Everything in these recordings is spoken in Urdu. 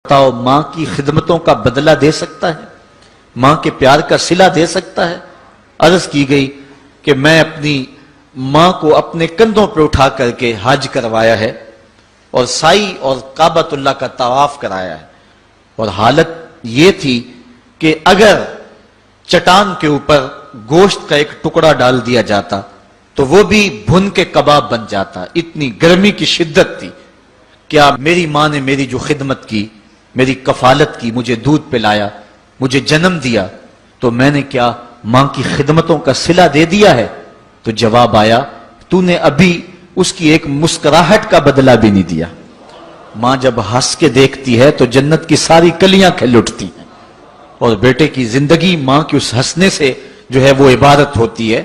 بتاؤ ماں کی خدمتوں کا بدلہ دے سکتا ہے؟ ماں کے پیار کا صلہ دے سکتا ہے؟ عرض کی گئی کہ میں اپنی ماں کو اپنے کندھوں پر اٹھا کر کے حج کروایا ہے اور سائی اور کعبۃ اللہ کا طواف کرایا ہے، اور حالت یہ تھی کہ اگر چٹان کے اوپر گوشت کا ایک ٹکڑا ڈال دیا جاتا تو وہ بھی بھن کے کباب بن جاتا، اتنی گرمی کی شدت تھی۔ کیا میری ماں نے میری جو خدمت کی، میری کفالت کی، مجھے دودھ پلایا، مجھے جنم دیا، تو میں نے کیا ماں کی خدمتوں کا صلہ دے دیا ہے؟ تو جواب آیا، تو نے ابھی اس کی ایک مسکراہٹ کا بدلہ بھی نہیں دیا۔ ماں جب ہنس کے دیکھتی ہے تو جنت کی ساری کلیاں کھل اٹھتی ہیں، اور بیٹے کی زندگی ماں کے اس ہنسنے سے جو ہے وہ عبادت ہوتی ہے۔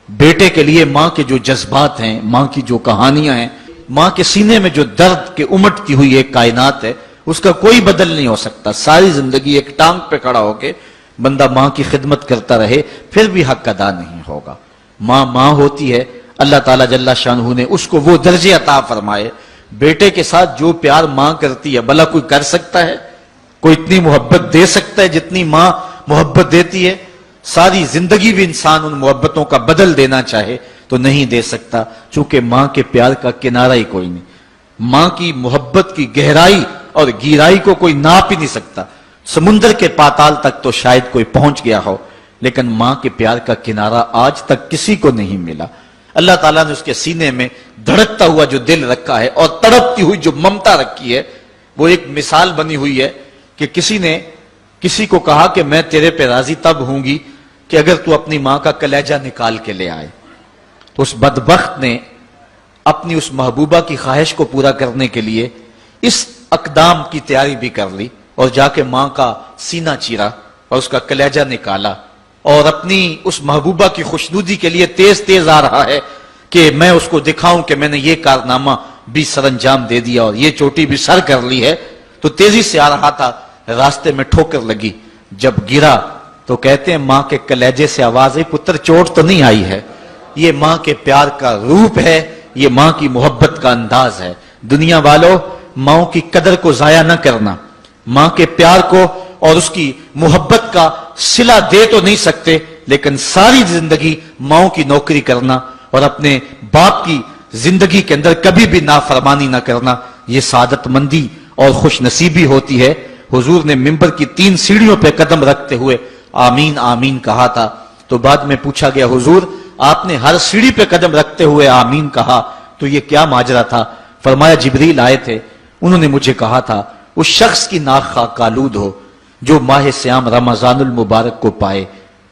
بیٹے کے لیے ماں کے جو جذبات ہیں، ماں کی جو کہانیاں ہیں، ماں کے سینے میں جو درد کے امٹتی ہوئی ایک کائنات ہے، اس کا کوئی بدل نہیں ہو سکتا۔ ساری زندگی ایک ٹانگ پہ کھڑا ہو کے بندہ ماں کی خدمت کرتا رہے پھر بھی حق ادا نہیں ہوگا۔ ماں ماں ہوتی ہے، اللہ تعالیٰ جل شانہ نے اس کو وہ درجے عطا فرمائے۔ بیٹے کے ساتھ جو پیار ماں کرتی ہے بھلا کوئی کر سکتا ہے؟ کوئی اتنی محبت دے سکتا ہے جتنی ماں محبت دیتی ہے؟ ساری زندگی بھی انسان ان محبتوں کا بدل دینا چاہے تو نہیں دے سکتا، چونکہ ماں کے پیار کا کنارہ ہی کوئی نہیں۔ ماں کی محبت کی گہرائی اور گہرائی کو کوئی ناپ ہی نہیں سکتا۔ سمندر کے پاتال تک تو شاید کوئی پہنچ گیا ہو، لیکن ماں کے پیار کا کنارہ آج تک کسی کو نہیں ملا۔ اللہ تعالیٰ نے اس کے سینے میں دھڑکتا ہوا جو دل رکھا ہے اور تڑپتی ہوئی جو ممتا رکھی ہے، وہ ایک مثال بنی ہوئی ہے کہ کسی نے کسی کو کہا کہ میں تیرے پہ راضی تب ہوں گی کہ اگر تو اپنی ماں کا کلیجہ نکال کے لے آئے۔ تو اس بدبخت نے اپنی اس محبوبہ کی خواہش کو پورا کرنے کے لیے اس اقدام کی تیاری بھی کر لی، اور جا کے ماں کا سینہ چیرا اور اس کا کلیجہ نکالا، اور اپنی اس محبوبہ کی خوشنودی کے لیے تیز تیز آ رہا ہے کہ میں اس کو دکھاؤں کہ میں نے یہ کارنامہ بھی سر انجام دے دیا اور یہ چوٹی بھی سر کر لی ہے۔ تو تیزی سے آ رہا تھا، راستے میں ٹھوکر لگی، جب گرا تو کہتے ہیں ماں کے کلیجے سے آواز آئی، پتر چوٹ تو نہیں آئی ہے؟ یہ ماں کے پیار کا روپ ہے، یہ ماں کی محبت کا انداز ہے۔ دنیا والوں، ماں کی قدر کو ضائع نہ کرنا، ماں کے پیار کو اور اس کی محبت کا صلہ دے تو نہیں سکتے، لیکن ساری زندگی ماں کی نوکری کرنا اور اپنے باپ کی زندگی کے اندر کبھی بھی نافرمانی نہ کرنا، یہ سعادت مندی اور خوش نصیبی ہوتی ہے۔ حضور نے منبر کی 3 سیڑھیوں پہ قدم رکھتے ہوئے آمین آمین کہا تھا، تو بعد میں پوچھا گیا حضور آپ نے ہر سیڑھی پہ قدم رکھتے ہوئے آمین کہا، تو یہ کیا ماجرا تھا؟ فرمایا جبریل آئے تھے، انہوں نے مجھے کہا تھا اس شخص کی ناک خاک آلود ہو جو ماہ سیام رمضان المبارک کو پائے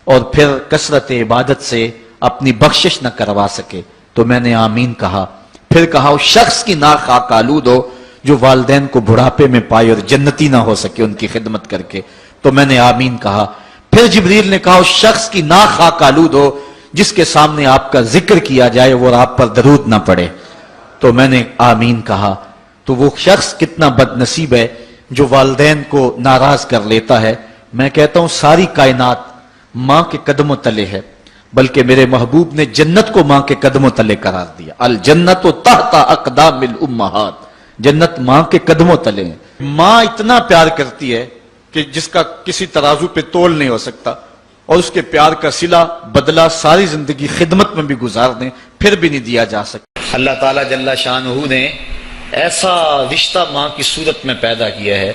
اور پھر کثرت عبادت سے اپنی بخشش نہ کروا سکے، تو میں نے آمین کہا۔ پھر کہا اس شخص کی ناک خاک آلود ہو جو والدین کو بڑھاپے میں پائے اور جنتی نہ ہو سکے ان کی خدمت کر کے، تو میں نے آمین کہا۔ پھر جبریل نے کہا اس شخص کی ناک خاک آلود ہو جس کے سامنے آپ کا ذکر کیا جائے اور آپ پر درود نہ پڑے، تو میں نے آمین کہا۔ تو وہ شخص کتنا بد نصیب ہے جو والدین کو ناراض کر لیتا ہے۔ میں کہتا ہوں ساری کائنات ماں کے قدموں تلے ہے، بلکہ میرے محبوب نے جنت کو ماں کے قدموں تلے قرار دیا۔ الجنت تحت اقدام الامہات، جنت ماں کے قدموں تلے ہیں۔ ماں اتنا پیار کرتی ہے کہ جس کا کسی ترازو پہ تول نہیں ہو سکتا، اور اس کے پیار کا صلہ بدلہ ساری زندگی خدمت میں بھی گزار دیں پھر بھی نہیں دیا جا سکتا۔ اللہ تعالیٰ جل شانہ نے ایسا رشتہ ماں کی صورت میں پیدا کیا ہے،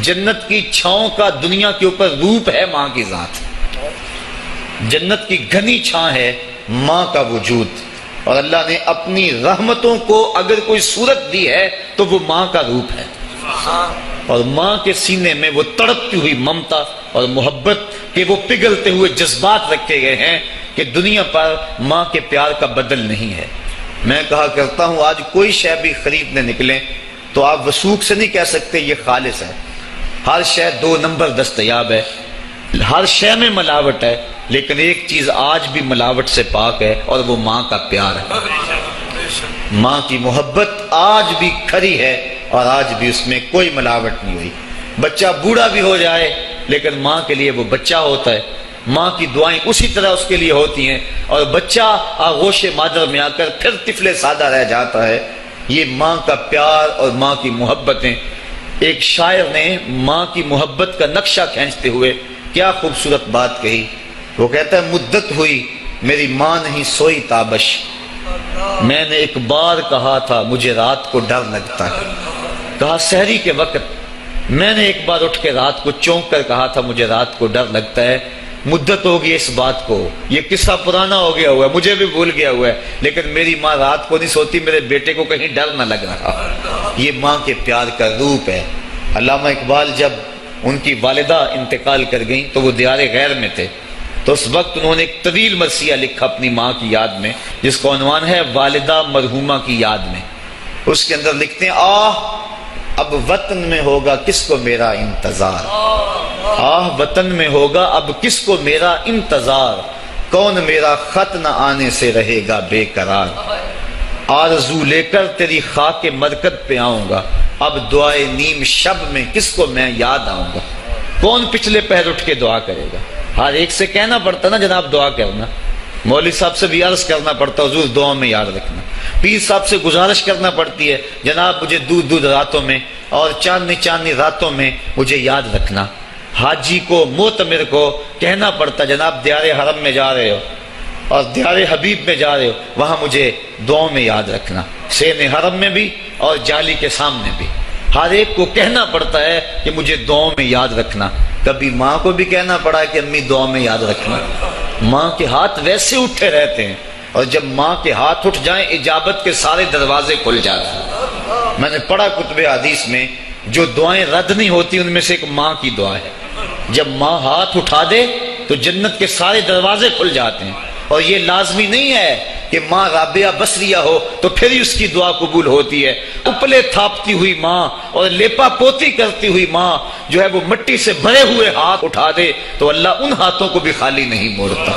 جنت کی چھاؤں کا دنیا کے اوپر روپ ہے ماں کی ذات، جنت کی گھنی چھاں ہے ماں کا وجود، اور اللہ نے اپنی رحمتوں کو اگر کوئی صورت دی ہے تو وہ ماں کا روپ ہے، اور ماں کے سینے میں وہ تڑپتی ہوئی ممتا اور محبت کے وہ پگھلتے ہوئے جذبات رکھے گئے ہیں کہ دنیا پر ماں کے پیار کا بدل نہیں ہے۔ میں کہا کرتا ہوں آج کوئی شے بھی خریدنے نکلیں تو آپ وثوق سے نہیں کہہ سکتے یہ خالص ہے، ہر شے 2 نمبر دستیاب ہے، ہر شے میں ملاوٹ ہے، لیکن ایک چیز آج بھی ملاوٹ سے پاک ہے اور وہ ماں کا پیار ہے۔ ماں کی محبت آج بھی کھری ہے اور آج بھی اس میں کوئی ملاوٹ نہیں ہوئی۔ بچہ بوڑھا بھی ہو جائے لیکن ماں کے لیے وہ بچہ ہوتا ہے، ماں کی دعائیں اسی طرح اس کے لیے ہوتی ہیں، اور بچہ آغوش مادر میں آ کر پھر طفل سادہ رہ جاتا ہے۔ یہ ماں کا پیار اور ماں کی محبتیں ایک شاعر نے ماں کی محبت کا نقشہ کھینچتے ہوئے کیا خوبصورت بات کہی. وہ کہتا ہے مدت ہوئی میری ماں نہیں سوئی تابش، میں نے ایک بار کہا تھا مجھے رات کو ڈر لگتا ہے. کہا سحری کے وقت میں نے ایک بار اٹھ کے رات کو چونک کر کہا تھا مجھے رات کو ڈر لگتا ہے. مدت ہو گئی اس بات کو، یہ قصہ پرانا ہو گیا ہوا ہے، مجھے بھی بھول گیا ہوا ہے، لیکن میری ماں رات کو نہیں سوتی، میرے بیٹے کو کہیں ڈر نہ لگ رہا. یہ ماں کے پیار کا روپ ہے. علامہ اقبال جب ان کی والدہ انتقال کر گئیں تو وہ دیار غیر میں تھے، تو اس وقت انہوں نے ایک طویل مرثیہ لکھا اپنی ماں کی یاد میں، جس کا عنوان ہے والدہ مرحومہ کی یاد میں. اس کے اندر لکھتے ہیں اب وطن میں ہوگا کس کو میرا انتظار، وطن میں ہوگا اب کس کو میرا انتظار، کون میرا خط نہ آنے سے رہے گا بے قرار. آرزو لے کر تیری خاک مرکد پہ آؤں گا، اب دعائے نیم شب میں کس کو میں یاد آؤں گا. کون پچھلے پہر اٹھ کے دعا کرے گا. ہر ایک سے کہنا پڑتا نا جناب دعا کرنا، مولوی صاحب سے بھی عرض کرنا پڑتا حضور دعا میں یاد رکھنا، پیر صاحب سے گزارش کرنا پڑتی ہے جناب مجھے دودھ راتوں میں اور چاندنی راتوں میں مجھے یاد رکھنا. حاجی کو معتمر کو کہنا پڑتا جناب دیار حرم میں جا رہے ہو اور دیار حبیب میں جا رہے ہو، وہاں مجھے دعاؤں میں یاد رکھنا، سین حرم میں بھی اور جالی کے سامنے بھی. ہر ایک کو کہنا پڑتا ہے کہ مجھے دعاؤں میں یاد رکھنا. کبھی ماں کو بھی کہنا پڑا کہ امی دعاؤں میں یاد رکھنا. ماں کے ہاتھ ویسے اٹھے رہتے ہیں، اور جب ماں کے ہاتھ اٹھ جائیں اجابت کے سارے دروازے کھل جاتے ہیں. میں نے پڑھا کتب حدیث میں جو دعائیں رد نہیں ہوتی ان میں سے ایک ماں کی دعا ہے. جب ماں ہاتھ اٹھا دے تو جنت کے سارے دروازے کھل جاتے ہیں. اور یہ لازمی نہیں ہے کہ ماں رابعہ بصریہ ہو تو پھر ہی اس کی دعا قبول ہوتی ہے. اپلے تھاپتی ہوئی ماں اور لیپا پوتی کرتی ہوئی ماں جو ہے وہ مٹی سے بھرے ہوئے ہاتھ اٹھا دے تو اللہ ان ہاتھوں کو بھی خالی نہیں موڑتا.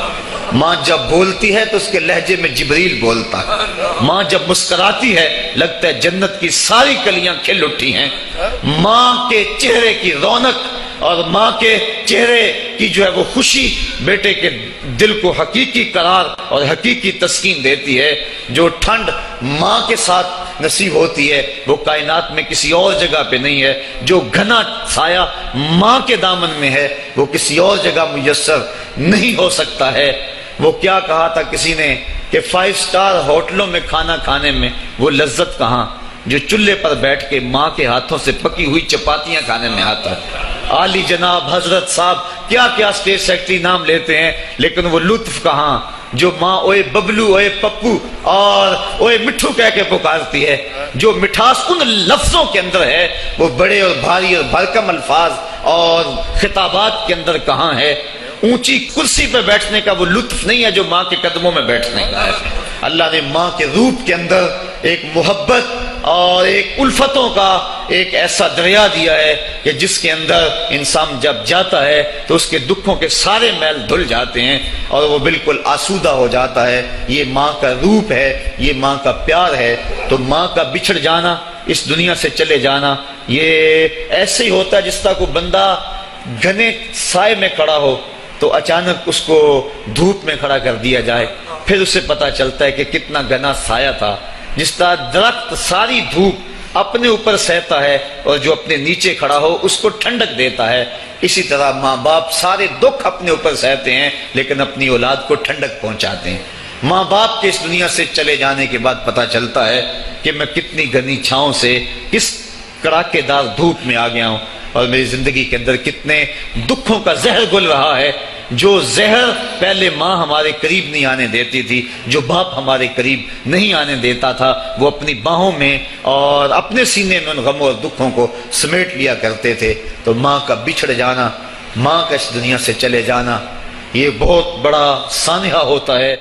ماں جب بولتی ہے تو اس کے لہجے میں جبریل بولتا ہے. ماں جب مسکراتی ہے لگتا ہے جنت کی ساری کلیاں کھل اٹھی ہیں. ماں کے چہرے کی رونق اور ماں کے چہرے کی جو ہے وہ خوشی بیٹے کے دل کو حقیقی قرار اور حقیقی تسکین دیتی ہے. جو ٹھنڈ ماں کے ساتھ نصیب ہوتی ہے وہ کائنات میں کسی اور جگہ پہ نہیں ہے. جو گھنا سایہ ماں کے دامن میں ہے وہ کسی اور جگہ میسر نہیں ہو سکتا ہے. وہ کیا کہا تھا کسی نے کہ 5 اسٹار ہوٹلوں میں کھانا کھانے میں وہ لذت کہاں جو چولہے پر بیٹھ کے ماں کے ہاتھوں سے پکی ہوئی چپاتیاں کھانے میں آتا ہے. عالی جناب حضرت صاحب کیا کیا اسٹیٹ سیکرٹری نام لیتے ہیں، لیکن وہ لطف کہاں جو ماں اوئے ببلو اوئے پپو اور اوئے مٹھو کہہ کے پکارتی ہے. جو مٹھاس ان لفظوں کے اندر ہے وہ بڑے اور بھاری اور بھرکم الفاظ اور خطابات کے اندر کہاں ہے. اونچی کرسی پہ بیٹھنے کا وہ لطف نہیں ہے جو ماں کے قدموں میں بیٹھنے کا ہے. اللہ نے ماں کے روپ کے اندر ایک محبت اور ایک الفتوں کا ایک ایسا دریا دیا ہے کہ جس کے اندر انسان جب جاتا ہے تو اس کے دکھوں کے سارے میل دھل جاتے ہیں اور وہ بالکل آسودہ ہو جاتا ہے. یہ ماں کا روپ ہے، یہ ماں کا پیار ہے. تو ماں کا بچھڑ جانا، اس دنیا سے چلے جانا، یہ ایسے ہی ہوتا ہے جس طرح کوئی بندہ گھنے سائے میں کھڑا ہو تو اچانک اس کو دھوپ میں کھڑا کر دیا جائے، پھر اسے پتا چلتا ہے کہ کتنا گھنا سایہ تھا. جس طرح درخت ساری دھوپ اپنے اوپر سہتا ہے اور جو اپنے نیچے کھڑا ہو اس کو ٹھنڈک دیتا ہے، اسی طرح ماں باپ سارے دکھ اپنے اوپر سہتے ہیں لیکن اپنی اولاد کو ٹھنڈک پہنچاتے ہیں. ماں باپ کے اس دنیا سے چلے جانے کے بعد پتا چلتا ہے کہ میں کتنی گھنی چھاؤں سے کس کڑاکے دار دھوپ میں آ گیا ہوں اور میری زندگی کے اندر کتنے دکھوں کا زہر گل رہا ہے. جو زہر پہلے ماں ہمارے قریب نہیں آنے دیتی تھی، جو باپ ہمارے قریب نہیں آنے دیتا تھا، وہ اپنی باہوں میں اور اپنے سینے میں ان غموں اور دکھوں کو سمیٹ لیا کرتے تھے. تو ماں کا بچھڑ جانا، ماں کا اس دنیا سے چلے جانا، یہ بہت بڑا سانحہ ہوتا ہے.